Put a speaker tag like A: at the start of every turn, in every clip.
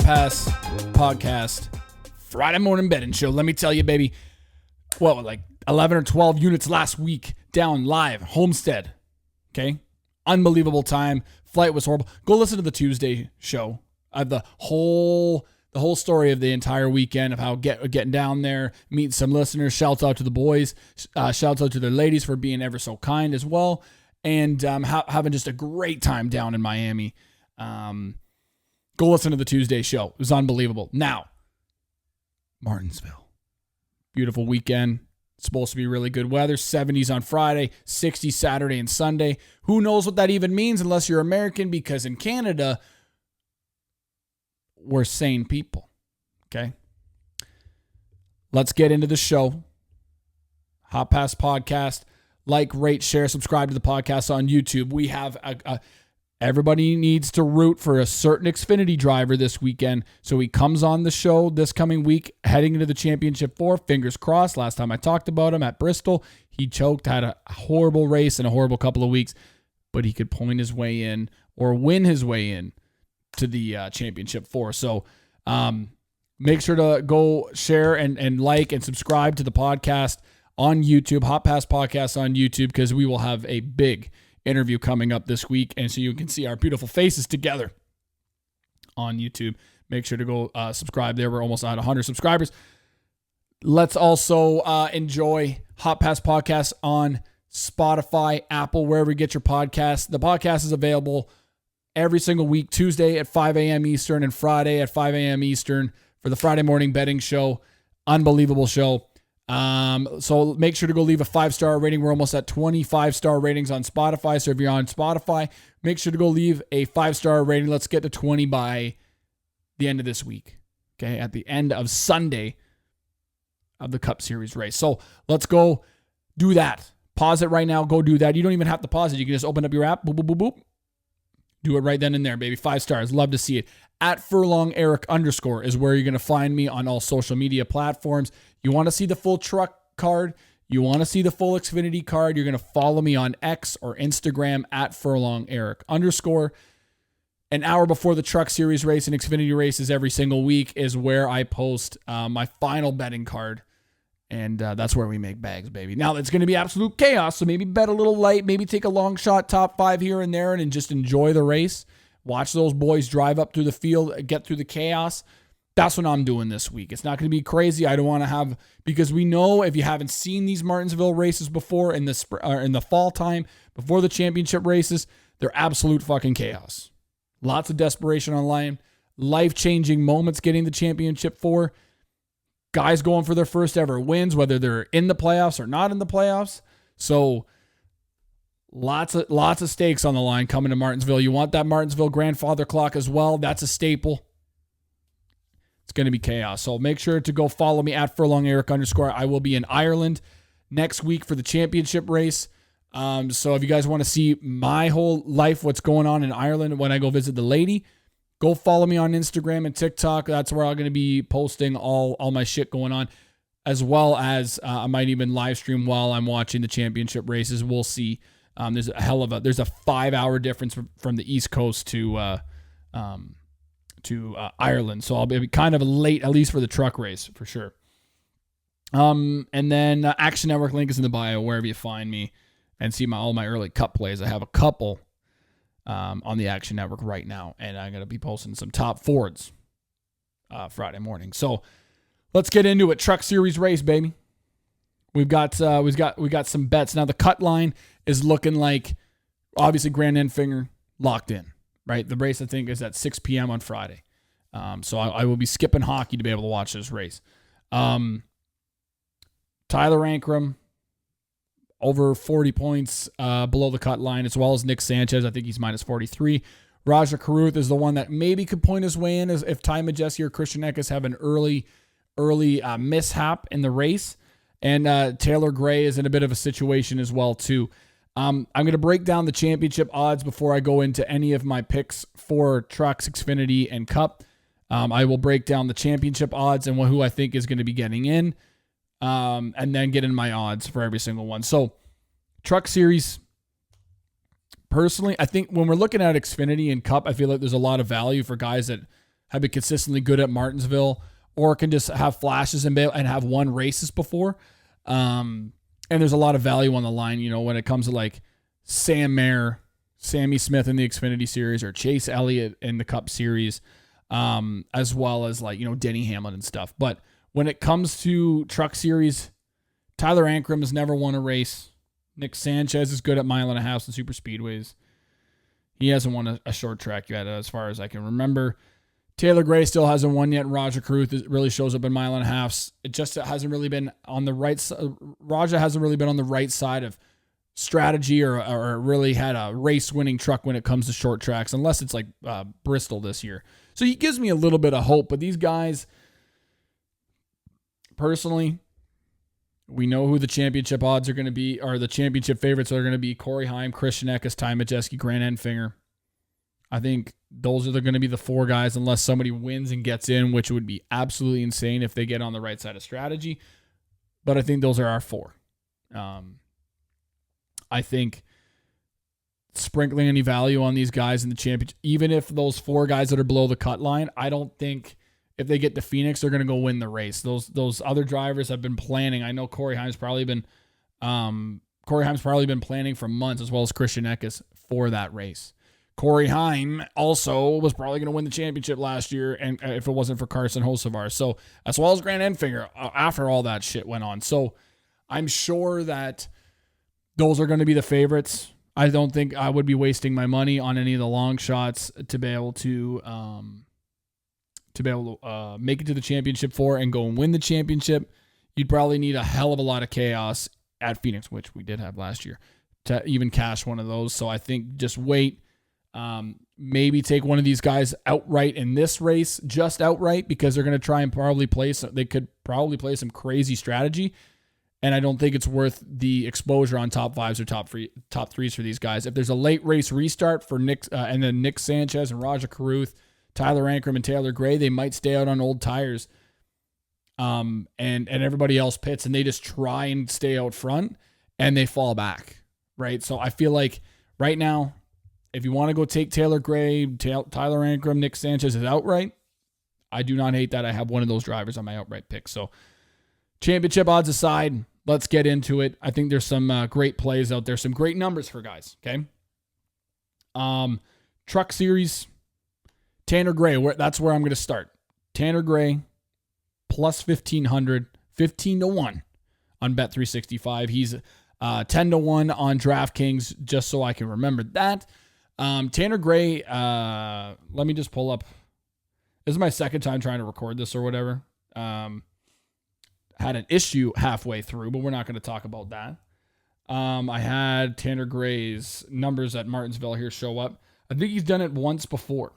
A: Pass Podcast Friday morning betting show. Let me tell you, baby, like 11 or 12 units last week down live, Homestead. Okay? Unbelievable time. Flight was horrible. Go listen to the Tuesday show. I have the whole story of the entire weekend of how getting down there, meeting some listeners. Shouts out to the boys. Shouts out to the ladies for being ever so kind as well. And having just a great time down in Miami. Go listen to the Tuesday show. It was unbelievable. Now, Martinsville. Beautiful weekend. It's supposed to be really good weather. 70s on Friday, 60s Saturday and Sunday. Who knows what that even means unless you're American, because in Canada, we're sane people. Okay? Let's get into the show. Hot Pass Podcast. Like, rate, share, subscribe to the podcast on YouTube. We have everybody needs to root for a certain Xfinity driver this weekend. So he comes on the show this coming week, heading into the Championship 4. Fingers crossed. Last time I talked about him at Bristol, he choked, had a horrible race and a horrible couple of weeks, but he could point his way in or win his way in to the Championship 4. So make sure to go share and like and subscribe to the podcast on YouTube, Hot Pass Podcast on YouTube, because we will have a big interview coming up this week, and so you can see our beautiful faces together on YouTube. Make sure to go subscribe there. We're almost at 100 subscribers. Let's also enjoy Hot Pass Podcast on Spotify, Apple, wherever you get your podcasts. The podcast is available every single week, Tuesday at 5 a.m. Eastern and Friday at 5 a.m. Eastern for the Friday morning betting show. Unbelievable show. So make sure to go leave a 5-star rating. We're almost at 25-star ratings on Spotify. So if you're on Spotify, make sure to go leave a 5-star rating. Let's get to 20 by the end of this week. Okay. At the end of Sunday of the Cup Series race. So let's go do that. Pause it right now. Go do that. You don't even have to pause it. You can just open up your app. Boop, boop, boop, boop. Do it right then and there, baby. 5 stars. Love to see it. At @FurlongEric_ is where you're going to find me on all social media platforms. You want to see the full truck card? You want to see the full Xfinity card? You're going to follow me on X or Instagram at @FurlongEric_. An hour before the Truck Series race and Xfinity races every single week is where I post my final betting card. And that's where we make bags, baby. Now, it's going to be absolute chaos, so maybe bet a little light, maybe take a long shot top 5 here and there and just enjoy the race. Watch those boys drive up through the field, get through the chaos. That's what I'm doing this week. It's not going to be crazy. I don't want to have, because we know if you haven't seen these Martinsville races before in the fall time, before the championship races, they're absolute fucking chaos. Lots of desperation online, life-changing moments getting the Championship 4. Guys going for their first ever wins, whether they're in the playoffs or not in the playoffs. So lots of stakes on the line coming to Martinsville. You want that Martinsville grandfather clock as well. That's a staple. It's going to be chaos. So make sure to go follow me at @FurlongEric_. I will be in Ireland next week for the championship race. So if you guys want to see my whole life, what's going on in Ireland when I go visit the lady, go follow me on Instagram and TikTok. That's where I'm going to be posting all my shit going on, as well as I might even live stream while I'm watching the championship races. We'll see. There's a 5-hour difference from the East Coast to Ireland, so I'll be kind of late, at least for the truck race for sure. And then Action Network link is in the bio wherever you find me, and see all my early Cup plays. I have a couple on the Action Network right now, and I'm gonna be posting some top Fords Friday morning. So let's get into it. Truck Series race, baby. We got some bets now. The cut line is looking like, obviously, Grant Enfinger locked in, right? The race, I think, is at 6 p.m. on Friday. So I will be skipping hockey to be able to watch this race. Tyler Ankrum, over 40 points below the cut line, as well as Nick Sanchez. I think he's minus 43. Raja Karuth is the one that maybe could point his way in, as if Ty Majeski or Christian Eckes have an early mishap in the race. And Taylor Gray is in a bit of a situation as well, too. I'm going to break down the championship odds before I go into any of my picks for Trucks, Xfinity, and Cup. I will break down the championship odds and who I think is going to be getting in, and then get in my odds for every single one. So, Truck Series, personally, I think when we're looking at Xfinity and Cup, I feel like there's a lot of value for guys that have been consistently good at Martinsville, or can just have flashes and have won races before. And there's a lot of value on the line, when it comes to like Sam Mayer, Sammy Smith in the Xfinity Series, or Chase Elliott in the Cup Series, as well as like, Denny Hamlin and stuff. But when it comes to Truck Series, Tyler Ankrum has never won a race. Nick Sanchez is good at 1.5 miles and super speedways. He hasn't won a short track yet, as far as I can remember. Taylor Gray still hasn't won yet. Raja Caruth really shows up in 1.5 miles. It just hasn't really been on the right side. Raja hasn't really been on the right side of strategy or really had a race-winning truck when it comes to short tracks, unless it's like Bristol this year. So he gives me a little bit of hope. But these guys, personally, we know who the championship odds are going to be, or the championship favorites are going to be: Corey Heim, Christian Eckes, Ty Majeski, Grant Enfinger. I think those are going to be the 4 guys, unless somebody wins and gets in, which would be absolutely insane if they get on the right side of strategy. But I think those are our 4. I think sprinkling any value on these guys in the championship, even if those 4 guys that are below the cut line, I don't think if they get to Phoenix, they're going to go win the race. Those other drivers have been planning. I know Corey Heim's probably been planning for months, as well as Christian Eckes, for that race. Corey Heim also was probably going to win the championship last year, and if it wasn't for Carson Hocevar. So, as well as Grant Enfinger, after all that shit went on. So, I'm sure that those are going to be the favorites. I don't think I would be wasting my money on any of the long shots to be able to make it to the championship 4 and go and win the championship. You'd probably need a hell of a lot of chaos at Phoenix, which we did have last year, to even cash one of those. So I think just wait. Maybe take one of these guys outright in this race, just outright, because they're going to try and they could probably play some crazy strategy. And I don't think it's worth the exposure on top 5s or top 3s for these guys. If there's a late race restart for Nick, and then Nick Sanchez and Raja Caruth, Tyler Ankrum and Taylor Gray, they might stay out on old tires. And everybody else pits, and they just try and stay out front, and they fall back, right? So I feel like right now, if you want to go take Taylor Gray, Tyler Ankrum, Nick Sanchez is outright, I do not hate that. I have one of those drivers on my outright pick. So championship odds aside, let's get into it. I think there's some great plays out there, some great numbers for guys, okay? Truck Series, Tanner Gray, that's where I'm going to start. Tanner Gray, plus 1,500, 15-1 on Bet365. He's 10-1 on DraftKings, just so I can remember that. Tanner Gray, let me just pull up. This is my second time trying to record this or whatever. Had an issue halfway through, but we're not going to talk about that. I had Tanner Gray's numbers at Martinsville here show up. I think he's done it once before,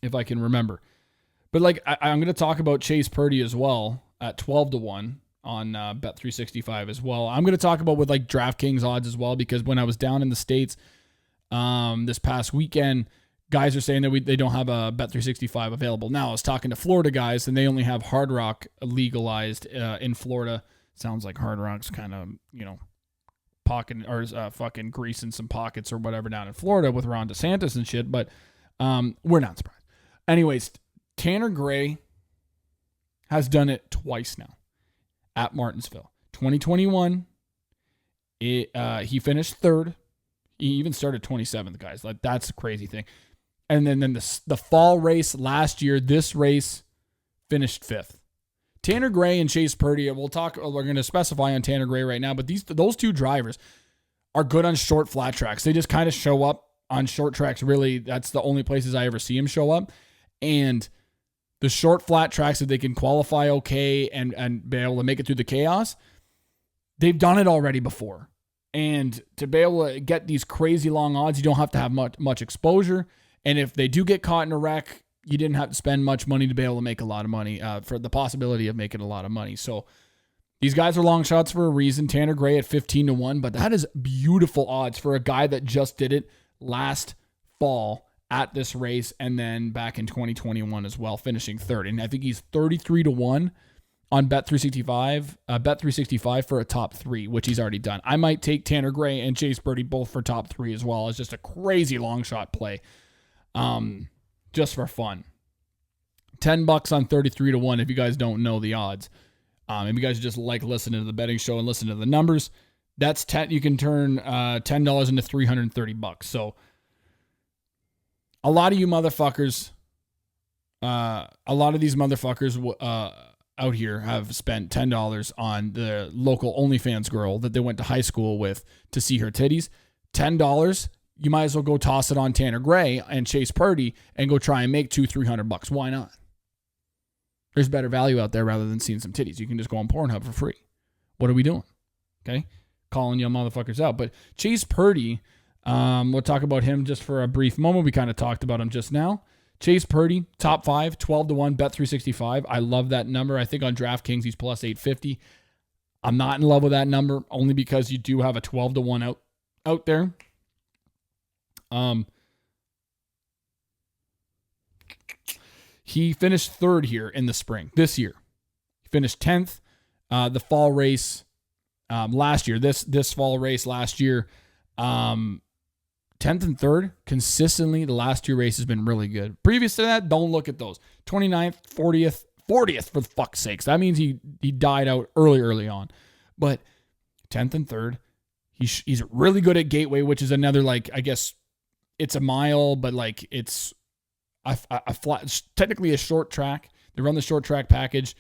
A: if I can remember. But like I'm going to talk about Chase Purdy as well at 12-1 on Bet365 as well. I'm going to talk about with like DraftKings odds as well, because when I was down in the States this past weekend, guys are saying that they don't have a Bet365 available. Now, I was talking to Florida guys, and they only have Hard Rock legalized in Florida. Sounds like Hard Rock's kind of, pocket or fucking greasing some pockets or whatever down in Florida with Ron DeSantis and shit, but we're not surprised. Anyways, Tanner Gray has done it twice now at Martinsville. 2021, he finished 3rd. He even started 27th, guys. Like, that's a crazy thing. And then the fall race last year, this race finished 5th. Tanner Gray and Chase Purdy, we're going to specify on Tanner Gray right now, but those 2 drivers are good on short flat tracks. They just kind of show up on short tracks. Really, that's the only places I ever see him show up. And the short flat tracks, if they can qualify okay and be able to make it through the chaos, they've done it already before. And to be able to get these crazy long odds, you don't have to have much exposure. And if they do get caught in a wreck, you didn't have to spend much money to be able to make a lot of money, for the possibility of making a lot of money. So these guys are long shots for a reason. Tanner Gray at 15-1, but that is beautiful odds for a guy that just did it last fall at this race, and then back in 2021 as well, finishing 3rd. And I think he's 33-1 on Bet365 for a top 3, which he's already done. I might take Tanner Gray and Chase Purdy both for top 3 as well. It's just a crazy long shot play. just for fun. $10 on 33 to 1 if you guys don't know the odds. If you guys just like listening to the betting show and listen to the numbers, that's 10. You can turn $10 into $330. So a lot of you motherfuckers, a lot of these motherfuckers out here have spent $10 on the local OnlyFans girl that they went to high school with to see her titties. $10, you might as well go toss it on Tanner Gray and Chase Purdy and go try and make $200-$300. Why not? There's better value out there rather than seeing some titties. You can just go on Pornhub for free. What are we doing? Okay? Calling you motherfuckers out. But Chase Purdy, we'll talk about him just for a brief moment. We kind of talked about him just now. Chase Purdy, top 5, 12 to 1, bet 365. I love that number. I think on DraftKings he's plus 850. I'm not in love with that number only because you do have a 12 to 1 out there. He finished third here in the spring this year. He finished 10th. The fall race last year, this fall race last year, 10th and 3rd consistently. The last 2 races has been really good. Previous to that, don't look at those. 29th, 40th for the fuck's sakes. That means he died out early on. But 10th and 3rd, he's really good at Gateway, which is another, like, I guess it's a mile, but like it's a flat, technically a short track. They run the short track package,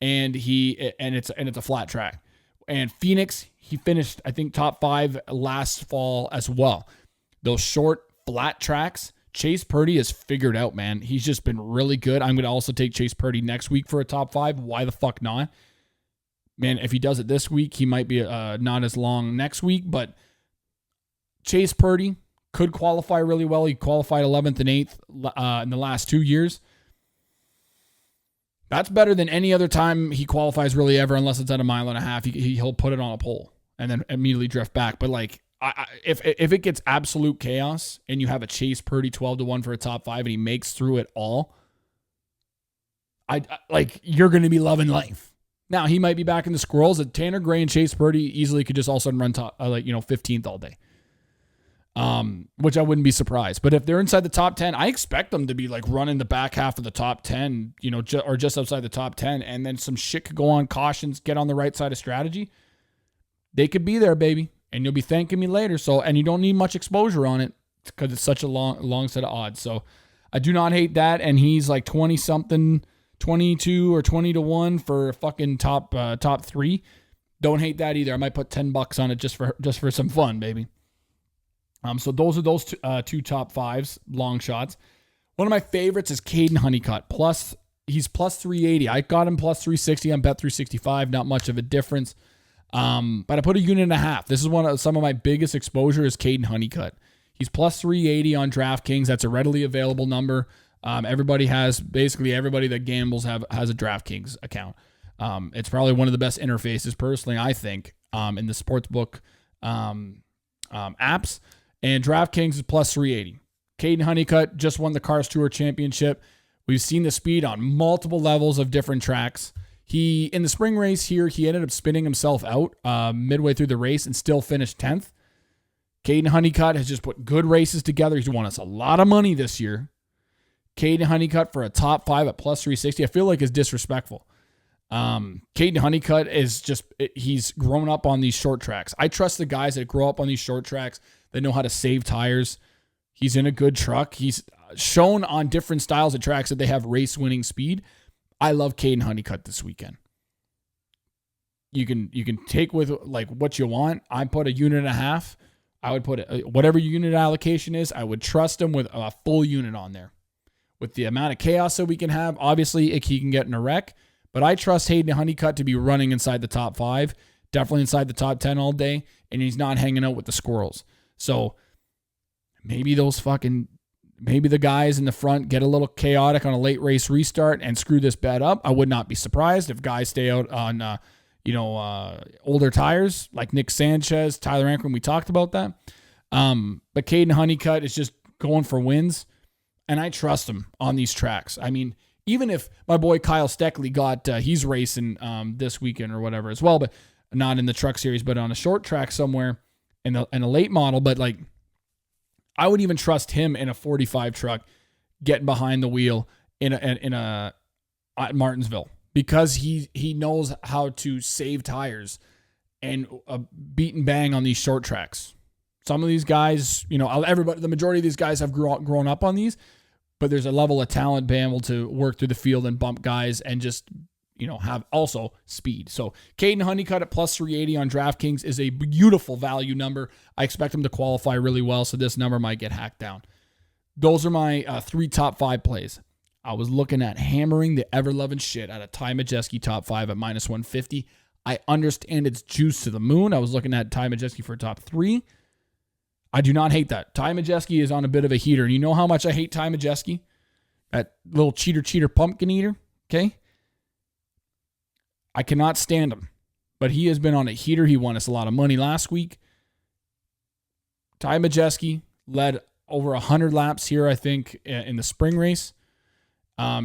A: and it's a flat track. And Phoenix, he finished, I think, top 5 last fall as well. Those short, flat tracks, Chase Purdy has figured out, man. He's just been really good. I'm going to also take Chase Purdy next week for a top 5. Why the fuck not? Man, if he does it this week, he might be not as long next week. But Chase Purdy could qualify really well. He qualified 11th and 8th in the last 2 years. That's better than any other time he qualifies really ever, unless it's at a mile and a half. He'll put it on a pole and then immediately drift back. But like, if it gets absolute chaos and you have a Chase Purdy 12 to 1 for a top 5 and he makes through it all, you're going to be loving life. Now he might be back in the squirrels. Tanner Gray and Chase Purdy easily could just also run 15th all day. Which I wouldn't be surprised. But if they're inside the top 10, I expect them to be like running the back half of the top 10, or just outside the top 10, and then some shit could go on, cautions, get on the right side of strategy. They could be there, baby, and you'll be thanking me later. So, and you don't need much exposure on it because it's such a long set of odds. So I do not hate that. And he's like 20 something, 22 or 20 to 1 for fucking top 3. Don't hate that either. I might put $10 on it just for some fun, baby. So those are those two top 5s, long shots. One of my favorites is Caden Honeycutt. He's plus 380. I got him plus 360 on bet 365. Not much of a difference. But I put a unit and a half. This is some of my biggest exposure is Caden Honeycutt. He's plus 380 on DraftKings. That's a readily available number. Basically everybody that gambles has a DraftKings account. It's probably one of the best interfaces personally, I think, in the sportsbook apps. And DraftKings is plus 380. Caden Honeycutt just won the Cars Tour Championship. We've seen the speed on multiple levels of different tracks. In the spring race here, he ended up spinning himself out midway through the race and still finished 10th. Caden Honeycutt has just put good races together. He's won us a lot of money this year. Caden Honeycutt for a top 5 at plus 360, I feel like is disrespectful. Caden Honeycutt he's grown up on these short tracks. I trust the guys that grow up on these short tracks. They know how to save tires. He's in a good truck. He's shown on different styles of tracks that they have race-winning speed. I love Caden Honeycutt this weekend. You can take with like what you want. I put a unit and a half. I would put whatever your unit allocation is. I would trust him with a full unit on there. With the amount of chaos that we can have, obviously he can get in a wreck. But I trust Caden Honeycutt to be running inside the top 5, definitely inside the top 10 all day, and he's not hanging out with the squirrels. So maybe the guys in the front get a little chaotic on a late race restart and screw this bet up. I would not be surprised if guys stay out on, older tires like Nick Sanchez, Tyler Ankrum. We talked about that. But Caden Honeycutt is just going for wins, and I trust him on these tracks. I mean, even if my boy Kyle Steckley he's racing this weekend or whatever as well, but not in the truck series, but on a short track somewhere in a late model. But like, I would even trust him in a 45 truck getting behind the wheel at Martinsville, because he knows how to save tires and beat and bang on these short tracks. Some of these guys, the majority of these guys have grown up on these, but there's a level of talent being able to work through the field and bump guys and just, have also speed. So Caden Honeycutt at plus 380 on DraftKings is a beautiful value number. I expect him to qualify really well, so this number might get hacked down. Those are my 3 top 5 plays. I was looking at hammering the ever-loving shit out of Ty Majeski top 5 at minus 150. I understand it's juice to the moon. I was looking at Ty Majeski for top 3. I do not hate that. Ty Majeski is on a bit of a heater. And you know how much I hate Ty Majeski? That little cheater pumpkin eater, okay? I cannot stand him. But he has been on a heater. He won us a lot of money last week. Ty Majeski led over 100 laps here, I think, in the spring race.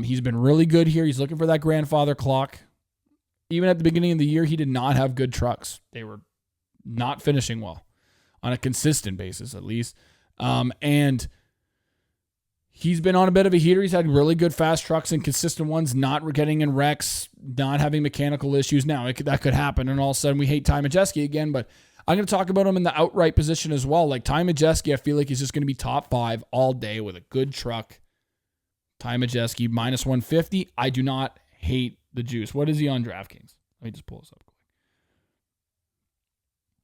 A: He's been really good here. He's looking for that grandfather clock. Even at the beginning of the year, he did not have good trucks. They were not finishing well on a consistent basis, at least. And he's been on a bit of a heater. He's had really good fast trucks and consistent ones, not getting in wrecks, not having mechanical issues. Now, that could happen, and all of a sudden we hate Ty Majeski again, but I'm going to talk about him in the outright position as well. Like Ty Majeski, I feel like he's just going to be top 5 all day with a good truck. Ty Majeski, minus 150. I do not hate the juice. What is he on DraftKings? Let me just pull this up quick.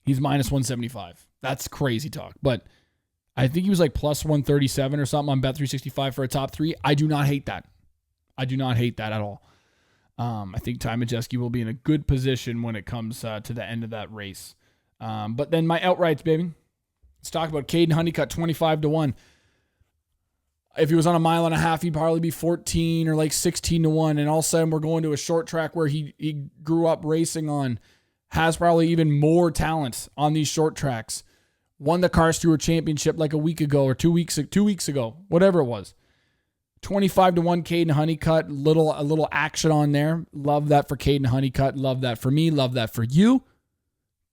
A: He's minus 175. That's crazy talk. But I think he was like plus 137 or something on Bet365 for a top 3. I do not hate that. I do not hate that at all. I think Ty Majeski will be in a good position when it comes to the end of that race. But then my outrights, baby. Let's talk about Caden Honeycutt, 25-1. If he was on a mile and a half, he'd probably be 14 or like 16-1. And all of a sudden, we're going to a short track where he grew up racing on, has probably even more talent on these short tracks. Won the Car Stewart Championship like a week ago or 2 weeks ago, whatever it was. 25-1 Caden Honeycutt, a little action on there. Love that for Caden Honeycutt. Love that for me. Love that for you.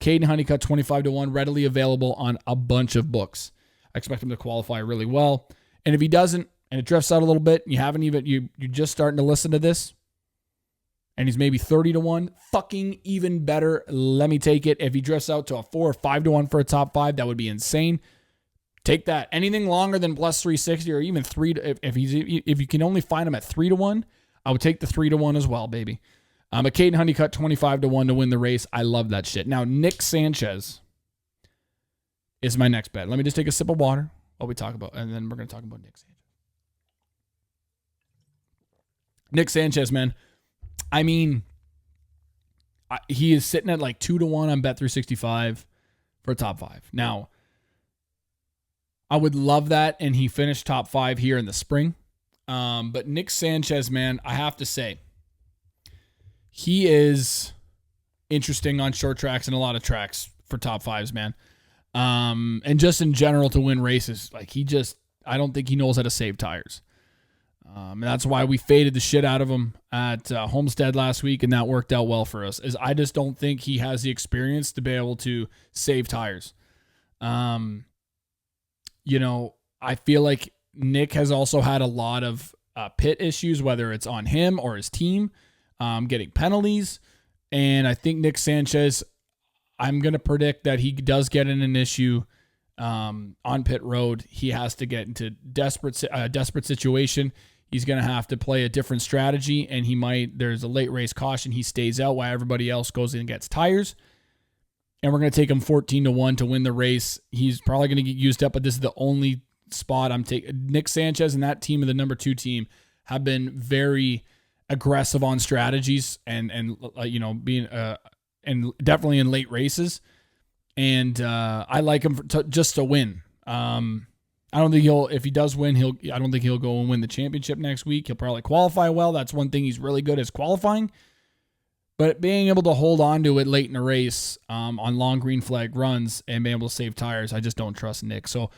A: Caden Honeycutt, 25-1, readily available on a bunch of books. I expect him to qualify really well. And if he doesn't, and it drifts out a little bit, you're just starting to listen to this, and he's maybe 30-1, fucking even better. Let me take it. If he drifts out to a 4 or 5-1 for a top 5, that would be insane. Take that. Anything longer than plus 360 or even 3, if you can only find him at 3-1, I would take the 3-1 as well, baby. But Caden Honeycutt, 25-1 to win the race. I love that shit. Now, Nick Sanchez is my next bet. Let me just take a sip of water while we talk about, and then we're going to talk about Nick Sanchez. Nick Sanchez, man. I mean, he is sitting at like 2-1 on Bet365 for a top 5. Now, I would love that, and he finished top 5 here in the spring. But Nick Sanchez, man, I have to say, he is interesting on short tracks and a lot of tracks for top 5s, man. And just in general to win races, like I don't think he knows how to save tires. And that's why we faded the shit out of him at Homestead last week, and that worked out well for us. Is I just don't think he has the experience to be able to save tires. I feel like Nick has also had a lot of pit issues, whether it's on him or his team, getting penalties. And I think Nick Sanchez, I'm going to predict that he does get in an issue on pit road. He has to get into desperate situation. He's going to have to play a different strategy, and there's a late race caution. He stays out while everybody else goes in and gets tires. And we're going to take him 14-1 to win the race. He's probably going to get used up, but this is the only spot I'm taking. Nick Sanchez and that team of the number 2 team have been very aggressive on strategies and being and definitely in late races. And I like him just to win. I don't think if he does win, I don't think he'll go and win the championship next week. He'll probably qualify well. That's one thing he's really good at, is qualifying. But being able to hold on to it late in a race on long green flag runs and being able to save tires, I just don't trust Nick. So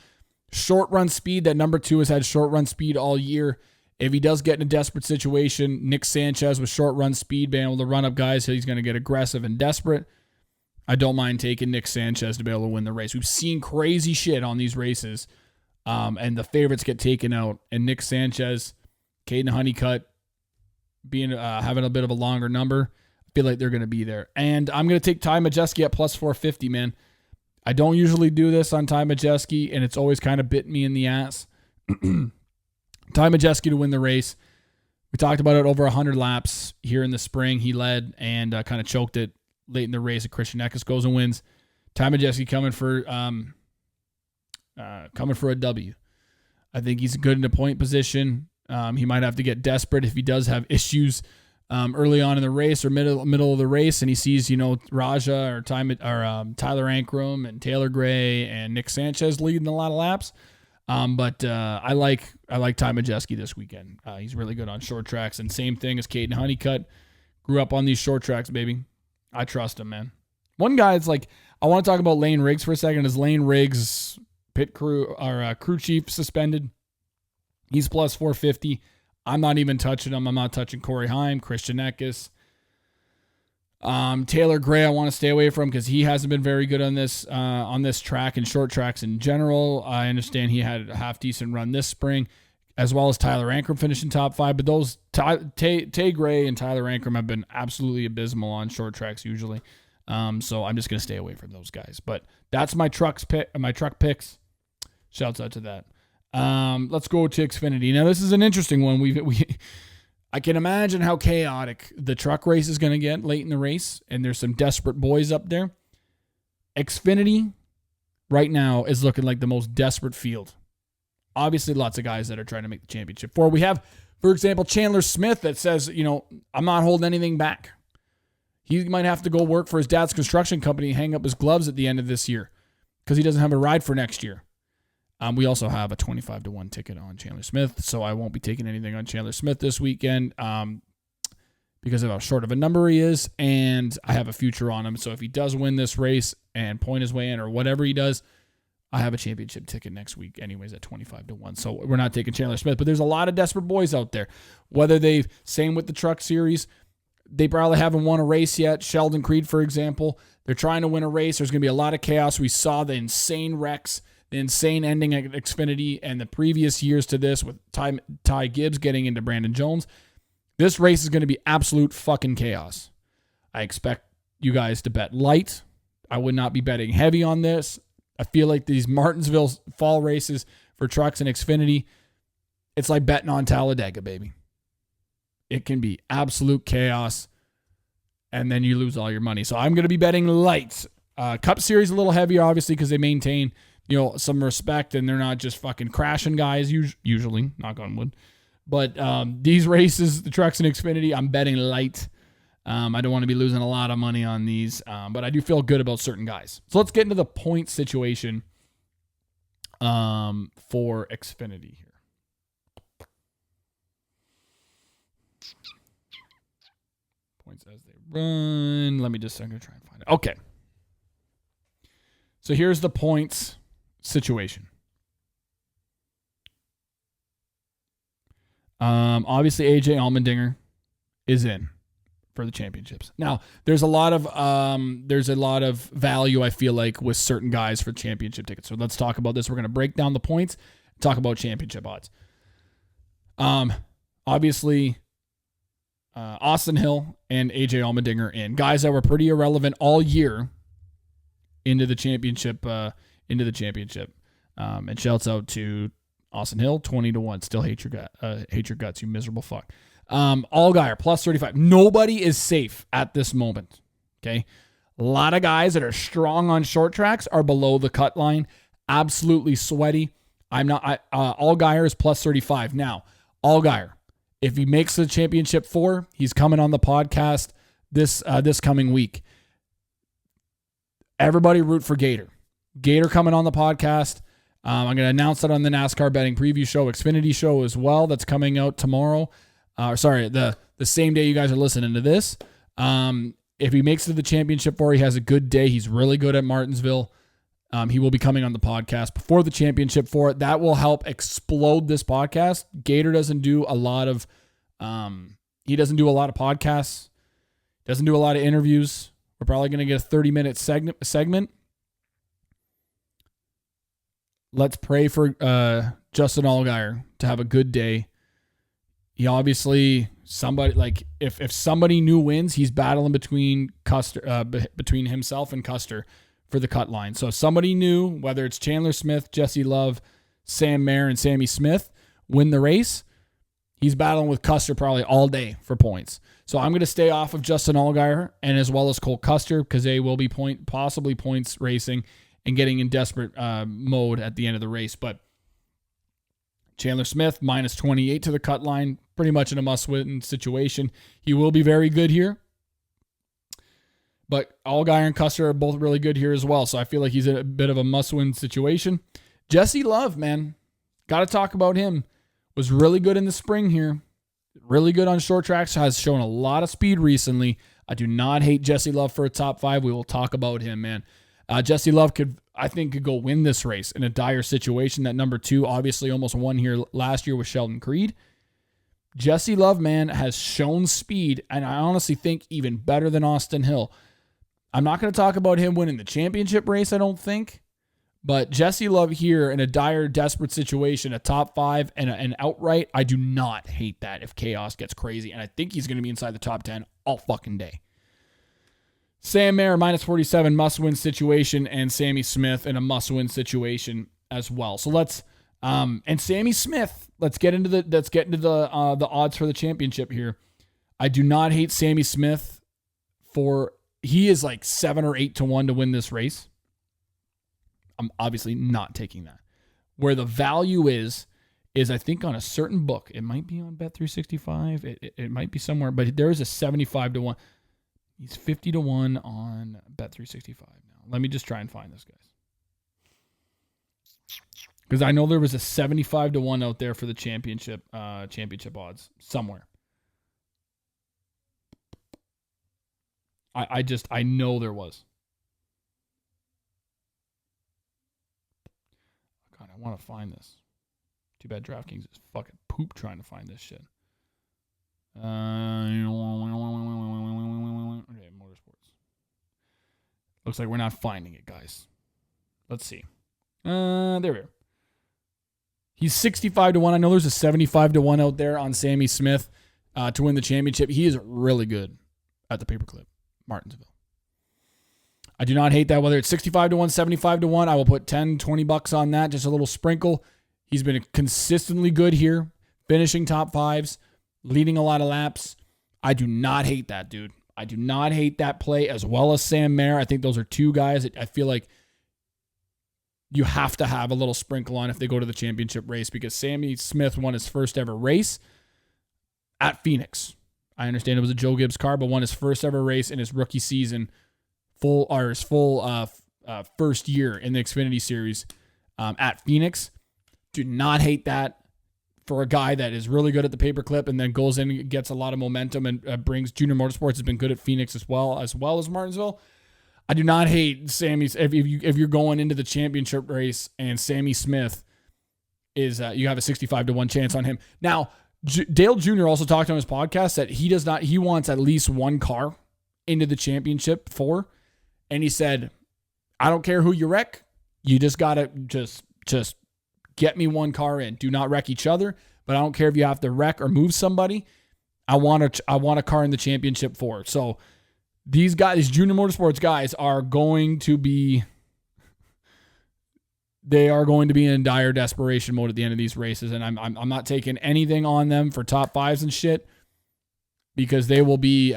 A: short run speed, that number 2 has had short run speed all year. If he does get in a desperate situation, Nick Sanchez with short run speed, being able to run up guys, so he's going to get aggressive and desperate. I don't mind taking Nick Sanchez to be able to win the race. We've seen crazy shit on these races and the favorites get taken out, and Nick Sanchez, Caden Honeycutt being having a bit of a longer number, I feel like they're going to be there. And I'm going to take Ty Majeski at plus 450, man. I don't usually do this on Ty Majeski, and it's always kind of bit me in the ass. Ty Majeski to win the race. We talked about it over 100 laps here in the spring. He led and kind of choked it late in the race. Christian Eckes goes and wins. Ty Majeski coming for a W. I think he's good in a point position. He might have to get desperate if he does have issues early on in the race or middle of the race, and he sees Raja or Tyler Ankrum and Taylor Gray and Nick Sanchez leading a lot of laps. But I like Ty Majeski this weekend. He's really good on short tracks, and same thing as Caden Honeycutt. Grew up on these short tracks, baby. I trust him, man. One guy is like, I want to talk about Lane Riggs for a second. Is Lane Riggs pit crew or crew chief suspended? He's plus 450. I'm not even touching him. I'm not touching Corey Heim, Christian Eckes. Taylor Gray, I want to stay away from because he hasn't been very good on this track and short tracks in general. I understand he had a half decent run this spring, as well as Tyler Ankrum finishing top 5. But those Tay Gray and Tyler Ankrum have been absolutely abysmal on short tracks usually. So I'm just gonna stay away from those guys. But that's my truck picks. Shouts out to that. Let's go to Xfinity. Now this is an interesting one. I can imagine how chaotic the truck race is going to get late in the race, and there's some desperate boys up there. Xfinity right now is looking like the most desperate field. Obviously, lots of guys that are trying to make the championship. We have, for example, Chandler Smith that says, I'm not holding anything back. He might have to go work for his dad's construction company and hang up his gloves at the end of this year because he doesn't have a ride for next year. We also have a 25-1 ticket on Chandler Smith, so I won't be taking anything on Chandler Smith this weekend because of how short of a number he is, and I have a future on him. So if he does win this race and point his way in or whatever he does, I have a championship ticket next week anyways at 25-1. So we're not taking Chandler Smith, but there's a lot of desperate boys out there. Same with the truck series, they probably haven't won a race yet. Sheldon Creed, for example, they're trying to win a race. There's going to be a lot of chaos. We saw the insane wrecks, the insane ending at Xfinity and the previous years to this with Ty Gibbs getting into Brandon Jones. This race is going to be absolute fucking chaos. I expect you guys to bet light. I would not be betting heavy on this. I feel like these Martinsville fall races for trucks and Xfinity, it's like betting on Talladega, baby. It can be absolute chaos, and then you lose all your money. So I'm going to be betting light. Cup Series a little heavier, obviously, because they maintain some respect, and they're not just fucking crashing guys, usually, knock on wood. But these races, the trucks and Xfinity, I'm betting light. I don't want to be losing a lot of money on these, but I do feel good about certain guys. So let's get into the point situation for Xfinity here. Points as they run. I'm going to try and find it. Okay. So here's the points situation. Obviously, AJ Allmendinger is in for the championships. Now, there's a lot of value, I feel like, with certain guys for championship tickets. So let's talk about this. We're going to break down the points, talk about championship odds. Obviously, Austin Hill and AJ Allmendinger in. Guys that were pretty irrelevant all year into the championship. And shouts out to Austin Hill, 20-1. Still hate your guts, you miserable fuck. Allgaier, plus 35. Nobody is safe at this moment. Okay. A lot of guys that are strong on short tracks are below the cut line. Absolutely sweaty. Allgaier is plus 35. Now, Allgaier, if he makes the championship 4, he's coming on the podcast this coming week. Everybody root for Gator. Gator coming on the podcast. I'm going to announce that on the NASCAR betting preview show, Xfinity show as well. That's coming out tomorrow. The same day you guys are listening to this. If he makes it to the championship 4, he has a good day. He's really good at Martinsville. He will be coming on the podcast before the championship 4. That will help explode this podcast. Gator doesn't do a lot of podcasts. Doesn't do a lot of interviews. We're probably going to get a 30-minute segment. let's pray for Justin Allgaier to have a good day. He obviously, somebody like if somebody new wins, he's battling between between himself and Custer for the cut line. So somebody new, whether it's Chandler Smith, Jesse Love, Sam Mayer, and Sammy Smith, win the race, he's battling with Custer probably all day for points. So I'm going to stay off of Justin Allgaier and as well as Cole Custer because they will be possibly points racing and getting in desperate mode at the end of the race. But Chandler Smith, minus 28 to the cut line, pretty much in a must-win situation. He will be very good here. But Allgaier and Custer are both really good here as well. So I feel like he's in a bit of a must-win situation. Jesse Love, man, got to talk about him. Was really good in the spring here. Really good on short tracks. Has shown a lot of speed recently. I do not hate Jesse Love for a top 5. We will talk about him, man. Jesse Love could go win this race in a dire situation. That number 2 obviously almost won here last year with Sheldon Creed. Jesse Love, man, has shown speed, and I honestly think even better than Austin Hill. I'm not going to talk about him winning the championship race, I don't think. But Jesse Love here in a dire, desperate situation, a top 5 and an outright, I do not hate that if chaos gets crazy. And I think he's going to be inside the top 10 all fucking day. Sam Mayer, minus 47, must-win situation, and Sammy Smith in a must-win situation as well. So let's and Sammy Smith, let's get into the odds for the championship here. I do not hate Sammy Smith he is like 7 or 8 to 1 to win this race. I'm obviously not taking that. Where the value is I think on a certain book. It might be on Bet365. It might be somewhere, but there is a 75 to 1. He's 50 to 1 on Bet365 now. Let me just try and find this, guys. Because I know there was a 75 to 1 out there for the championship odds somewhere. I know there was. God, I want to find this. Too bad DraftKings is fucking poop trying to find this shit. Okay, motorsports. Looks like we're not finding it, guys. Let's see. There we are. He's 65 to 1. I know there's a 75 to 1 out there on Sammy Smith to win the championship. He is really good at the paperclip, Martinsville. I do not hate that. Whether it's 65 to 1, 75 to 1, I will put 10, 20 bucks on that. Just a little sprinkle. He's been consistently good here, finishing top 5s, leading a lot of laps. I do not hate that, dude. I do not hate that play, as well as Sam Mayer. I think those are two guys that I feel like you have to have a little sprinkle on if they go to the championship race, because Sammy Smith won his first ever race at Phoenix. I understand it was a Joe Gibbs car, but won his first ever race in his rookie season, his full first year in the Xfinity Series at Phoenix. Do not hate that for a guy that is really good at the paperclip and then goes in and gets a lot of momentum and brings Junior Motorsports. Has been good at Phoenix as well as Martinsville. I do not hate Sammy's. If you're going into the championship race and Sammy Smith is, you have a 65 to 1 chance on him. Now, Dale Jr. also talked on his podcast that he wants at least one car into the championship for, and he said, I don't care who you wreck. You just gotta just get me one car in. Do not wreck each other, but I don't care if you have to wreck or move somebody. I want a car in the championship for. So these Junior Motorsports guys are going to be in dire desperation mode at the end of these races, and I'm not taking anything on them for top 5s and shit, because they will be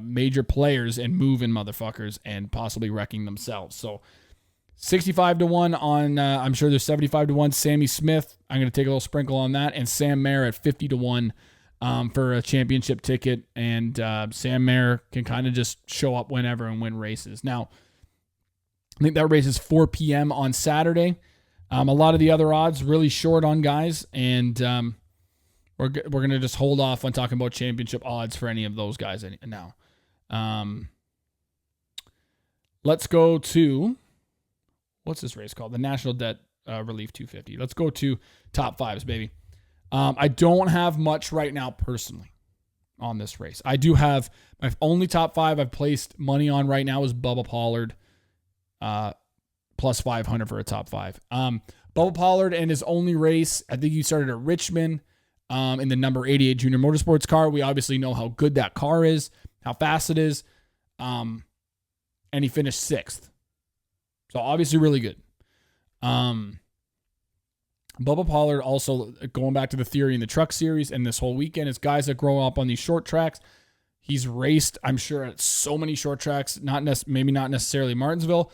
A: major players and moving motherfuckers and possibly wrecking themselves. So 65 to 1 on, I'm sure there's 75 to 1. Sammy Smith, I'm going to take a little sprinkle on that, and Sam Mayer at 50 to 1 for a championship ticket. And Sam Mayer can kind of just show up whenever and win races. Now, I think that race is 4 p.m. on Saturday. A lot of the other odds really short on guys, and we're going to just hold off on talking about championship odds for any of those guys now. Let's go to, what's this race called? The National Debt Relief 250. Let's go to top 5s, baby. I don't have much right now personally on this race. I do have my only top 5 I've placed money on right now is Bubba Pollard plus 500 for a top 5. Bubba Pollard and his only race, I think he started at Richmond in the number 88 Junior Motorsports car. We obviously know how good that car is, how fast it is. And he finished 6th. So obviously really good. Bubba Pollard also, going back to the theory in the truck series and this whole weekend, is guys that grow up on these short tracks. He's raced, I'm sure, at so many short tracks, maybe not necessarily Martinsville,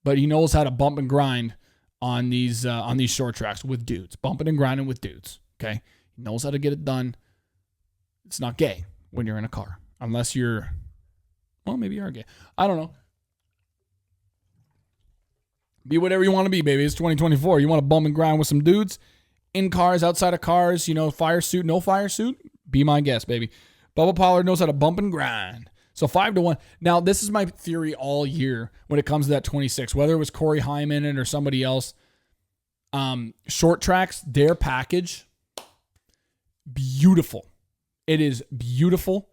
A: but he knows how to bump and grind on these short tracks with dudes, bumping and grinding with dudes. Okay, he knows how to get it done. It's not gay when you're in a car, unless you're, well, maybe you are gay. I don't know. Be whatever you want to be, baby. It's 2024. You want to bum and grind with some dudes in cars, outside of cars, fire suit, no fire suit? Be my guest, baby. Bubba Pollard knows how to bump and grind. So 5-1. Now, this is my theory all year when it comes to that 26, whether it was Corey Hyman in it or somebody else. Short tracks, their package, beautiful. It is beautiful.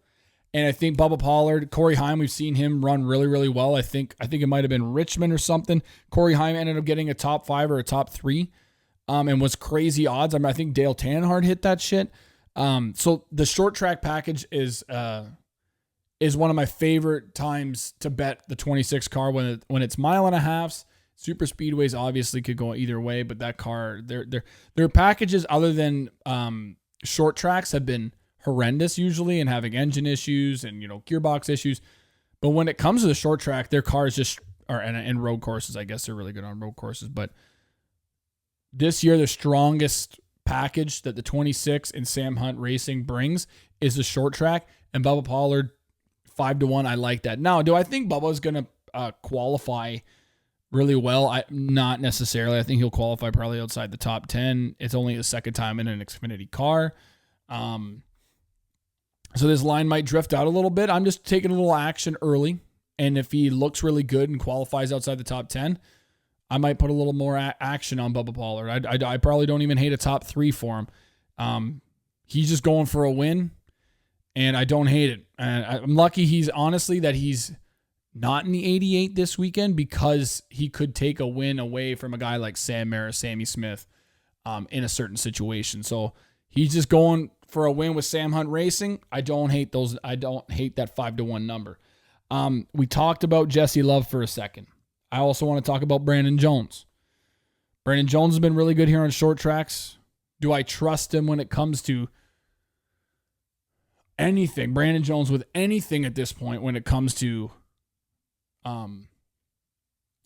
A: And I think Bubba Pollard, Corey Heim, we've seen him run really, really well. I think it might have been Richmond or something. Corey Heim ended up getting a top 5 or a top 3 and was crazy odds. I think Dale Tannenhard hit that shit. So the short track package is one of my favorite times to bet the 26 car when it's 1.5 miles. Super speedways obviously could go either way, but that car, their packages other than short tracks have been horrendous usually and having engine issues and gearbox issues. But when it comes to the short track, their cars just are, and road courses, I guess they're really good on road courses. But this year, the strongest package that the 26 and Sam Hunt Racing brings is the short track, and Bubba Pollard 5-1. I like that. Now, do I think Bubba's going to qualify really well? Not necessarily. I think he'll qualify probably outside the top 10. It's only his second time in an Xfinity car. So this line might drift out a little bit. I'm just taking a little action early. And if he looks really good and qualifies outside the top 10, I might put a little more action on Bubba Pollard. I probably don't even hate a top 3 for him. He's just going for a win, and I don't hate it. And I'm lucky that he's not in the 88 this weekend, because he could take a win away from a guy like Sam Mayer, Sammy Smith in a certain situation. So he's just going for a win with Sam Hunt Racing. I don't hate those. I don't hate that 5-1 number. We talked about Jesse Love for a second. I also want to talk about Brandon Jones. Brandon Jones has been really good here on short tracks. Do I trust him when it comes to anything? Brandon Jones with anything at this point when it comes to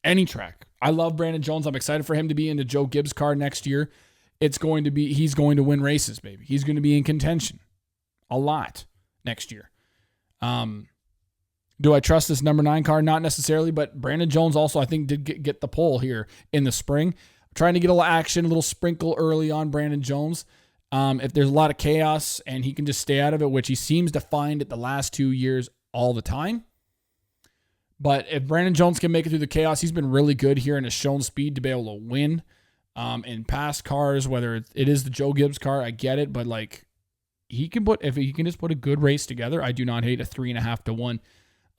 A: any track. I love Brandon Jones. I'm excited for him to be in the Joe Gibbs car next year. He's going to win races, baby. He's going to be in contention a lot next year. Do I trust this number 9 car? Not necessarily, but Brandon Jones also, I think, did get the pole here in the spring. I'm trying to get a little action, a little sprinkle early on Brandon Jones. If there's a lot of chaos and he can just stay out of it, which he seems to find it the last 2 years all the time. But if Brandon Jones can make it through the chaos, he's been really good here and has shown speed to be able to win. In past cars, whether it is the Joe Gibbs car, I get it, but if he can just put a good race together, I do not hate a 3.5-1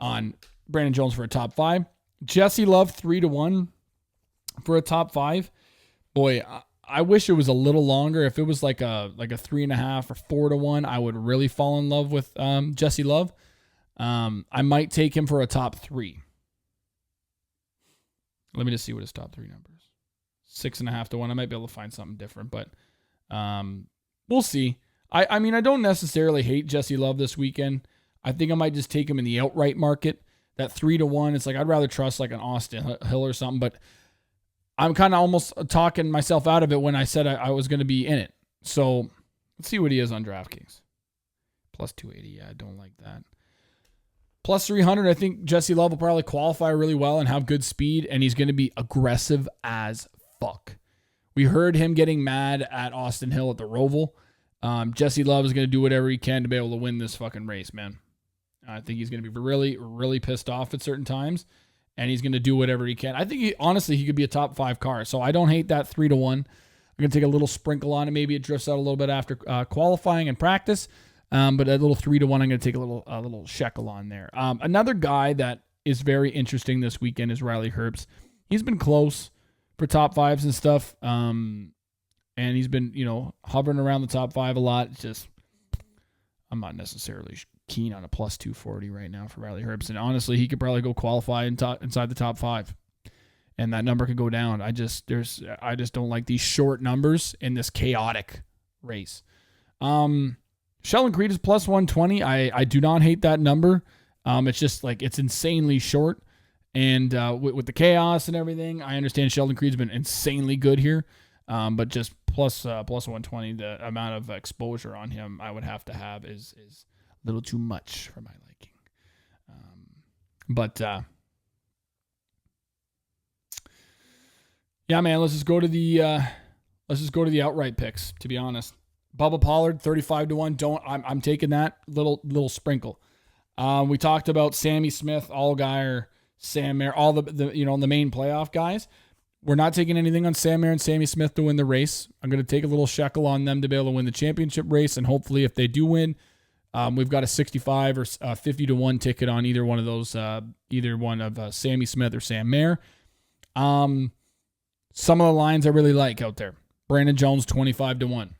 A: on Brandon Jones for a top 5. Jesse Love 3-1 for a top 5. Boy, I wish it was a little longer. If it was like a 3.5 or 4-1, I would really fall in love with Jesse Love. I might take him for a top 3. Let me just see what his top 3 number is. 6.5-1. I might be able to find something different, but we'll see. I mean, I don't necessarily hate Jesse Love this weekend. I think I might just take him in the outright market. That 3-1, it's like I'd rather trust like an Austin Hill or something, but I'm kind of almost talking myself out of it when I said I was going to be in it. So let's see what he is on DraftKings. Plus 280. Yeah, I don't like that. Plus 300, I think Jesse Love will probably qualify really well and have good speed, and he's going to be aggressive as fuck. We heard him getting mad at Austin Hill at the Roval. Jesse Love is going to do whatever he can to be able to win this fucking race, man. I think he's going to be really, really pissed off at certain times, and he's going to do whatever he can. I think, he could be a top 5 car, so I don't hate that 3-1. I'm going to take a little sprinkle on it. Maybe it drifts out a little bit after qualifying and practice, but a little 3-1, I'm going to take a little shekel on there. Another guy that is very interesting this weekend is Riley Herbst. he's been close for top fives and stuff. And he's been, hovering around the top five a lot. It's just, I'm not necessarily keen on a plus 240 right now for Riley Herbst. And honestly, he could probably go qualify inside the top five. And that number could go down. I just don't like these short numbers in this chaotic race. Sheldon Creed is plus 120. I do not hate that number. It's just like it's insanely short. And with the chaos and everything, I understand Sheldon Creed's been insanely good here. But just plus 120, the amount of exposure on him I would have to have is a little too much for my liking. Yeah, man, let's just go to the outright picks, to be honest. Bubba Pollard, 35-1. I'm taking that little sprinkle. We talked about Sammy Smith, Allgaier, Sam Mayer, all the main playoff guys. We're not taking anything on Sam Mayer and Sammy Smith to win the race. I'm going to take a little shekel on them to be able to win the championship race, and hopefully if they do win, we've got a 65 or 50-1 ticket on either one of those, either one of Sammy Smith or Sam Mayer. Some of the lines I really like out there. Brandon Jones, 25-1.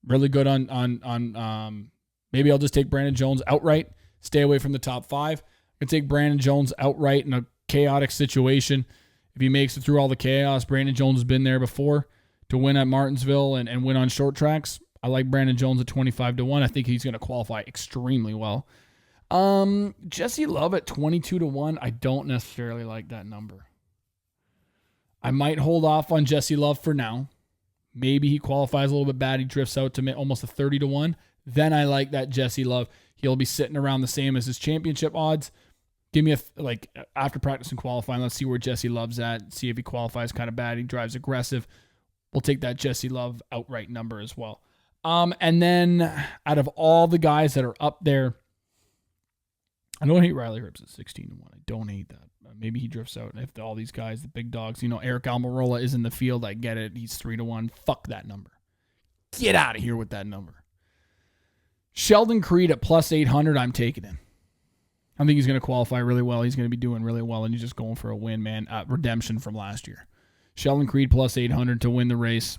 A: Really good on maybe I'll just take Brandon Jones outright. Stay away from the top five. I can take Brandon Jones outright in a chaotic situation. If he makes it through all the chaos, Brandon Jones has been there before to win at Martinsville and win on short tracks. I like Brandon Jones at 25-1. I think he's going to qualify extremely well. Jesse Love at 22-1. I don't necessarily like that number. I might hold off on Jesse Love for now. Maybe he qualifies a little bit bad. He drifts out to almost a 30-1. Then I like that Jesse Love. He'll be sitting around the same as his championship odds. Give me after practice and qualifying, let's see where Jesse Love's at. See if he qualifies kind of bad. He drives aggressive. We'll take that Jesse Love outright number as well. And then out of all the guys that are up there, I don't hate Riley Herbst at 16-1. I don't hate that. Maybe he drifts out. If all these guys, the big dogs, Eric Almirola is in the field, I get it. He's 3-1. Fuck that number. Get out of here with that number. Sheldon Creed at plus 800, I'm taking him. I think he's going to qualify really well. He's going to be doing really well, and he's just going for a win, man. Redemption from last year. Sheldon Creed plus 800 to win the race.